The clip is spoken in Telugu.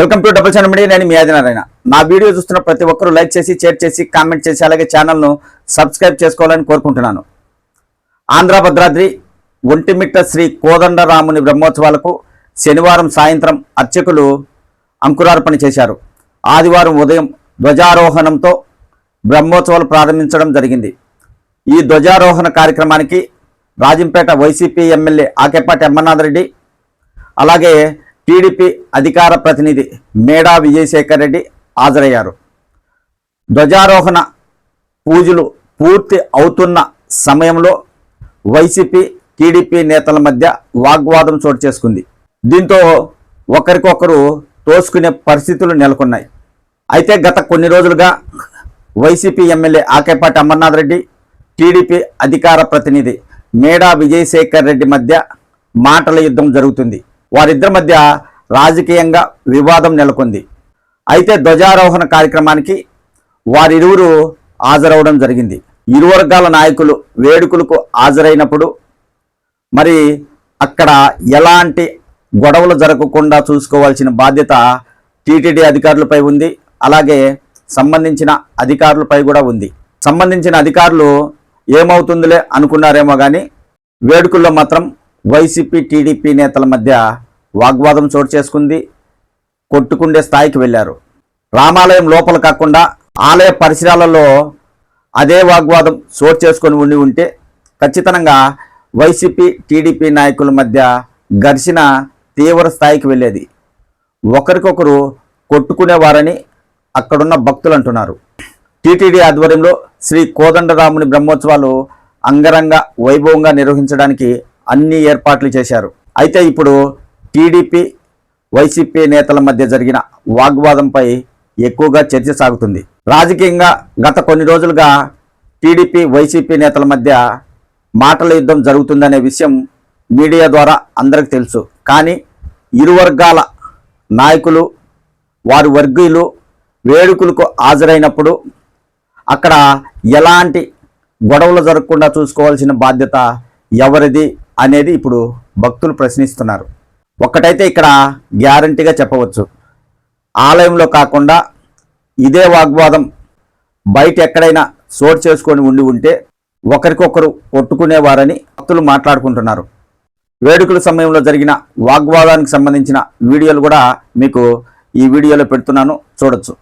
Welcome to double channel media. నేను మీ ఆదినారాయణ. నా వీడియో చూస్తున్న ప్రతి ఒక్కరూ లైక్ చేసి, షేర్ చేసి, కామెంట్ చేసి, అలాగే ఛానల్ను సబ్స్క్రైబ్ చేసుకోవాలని కోరుకుంటున్నాను. ఆంధ్ర భద్రాద్రి ఒంటిమిట్ట శ్రీ కోదండరాముని బ్రహ్మోత్సవాలకు శనివారం సాయంత్రం అర్చకులు అంకురార్పణ చేశారు. ఆదివారం ఉదయం ధ్వజారోహణంతో బ్రహ్మోత్సవాలు ప్రారంభించడం జరిగింది. ఈ ధ్వజారోహణ కార్యక్రమానికి రాజంపేట వైసీపీ ఎమ్మెల్యే ఆకేపాటి అమర్నాథ్ రెడ్డి, అలాగే టీడీపీ అధికార ప్రతినిధి మేడా విజయశేఖర్ రెడ్డి హాజరయ్యారు. ధ్వజారోహణ పూజలు పూర్తి అవుతున్న సమయంలో వైసీపీ టీడీపీ నేతల మధ్య వాగ్వాదం చోటు చేసుకుంది. దీంతో ఒకరికొకరు తోసుకునే పరిస్థితులు నెలకొన్నాయి. అయితే గత కొన్ని రోజులుగా YCP MLA Akepati Amarnath Reddy, TDP అధికార ప్రతినిధి మేడా విజయశేఖర్ రెడ్డి మధ్య మాటల యుద్ధం జరుగుతుంది. వారిద్దరి మధ్య రాజకీయంగా వివాదం నెలకొంది. అయితే ధ్వజారోహణ కార్యక్రమానికి వారిరువురు హాజరవడం జరిగింది. ఇరు వర్గాల నాయకులు వేడుకలకు హాజరైనప్పుడు మరి అక్కడ ఎలాంటి గొడవలు జరగకుండా చూసుకోవాల్సిన బాధ్యత టీటీడీ అధికారులపై ఉంది. అలాగే సంబంధించిన అధికారులపై కూడా ఉంది. సంబంధించిన అధికారులు ఏమవుతుందిలే అనుకున్నారేమో కానీ వేడుకల్లో మాత్రం వైసీపీ టీడీపీ నేతల మధ్య వాగ్వాదం చోటు చేసుకుంది. కొట్టుకుండే స్థాయికి వెళ్ళారు. రామాలయం లోపల కాకుండా ఆలయ పరిసరాలలో అదే వాగ్వాదం చోటు చేసుకొని ఉంటే ఖచ్చితంగా వైసీపీ టీడీపీ నాయకుల మధ్య ఘర్షణ తీవ్ర స్థాయికి వెళ్ళేది. ఒకరికొకరు కొట్టుకునేవారని అక్కడున్న భక్తులు అంటున్నారు. టీటీడీ ఆధ్వర్యంలో శ్రీ కోదండరాముని బ్రహ్మోత్సవాలు అంగరంగ వైభవంగా నిర్వహించడానికి అన్ని ఏర్పాట్లు చేశారు. అయితే ఇప్పుడు టీడీపీ వైసీపీ నేతల మధ్య జరిగిన వాగ్వాదంపై ఎక్కువగా చర్చ సాగుతుంది. రాజకీయంగా గత కొన్ని రోజులుగా టీడీపీ వైసీపీ నేతల మధ్య మాటల యుద్ధం జరుగుతుందనే విషయం మీడియా ద్వారా అందరికీ తెలుసు. కానీ ఇరు వర్గాల నాయకులు, వారి వర్గీయులు వేడుకలకు హాజరైనప్పుడు అక్కడ ఎలాంటి గొడవలు జరగకుండా చూసుకోవాల్సిన బాధ్యత ఎవరిది అనేది ఇప్పుడు భక్తులు ప్రశ్నిస్తున్నారు. ఒక్కటైతే ఇక్కడ గ్యారంటీగా చెప్పవచ్చు, ఆలయంలో కాకుండా ఇదే వాగ్వాదం బయట ఎక్కడైనా చోటు చేసుకొని ఉంటే ఒకరికొకరు కొట్టుకునేవారని భక్తులు మాట్లాడుకుంటున్నారు. వేడుకల సమయంలో జరిగిన వాగ్వాదానికి సంబంధించిన వీడియోలు కూడా మీకు ఈ వీడియోలో పెడుతున్నాను, చూడొచ్చు.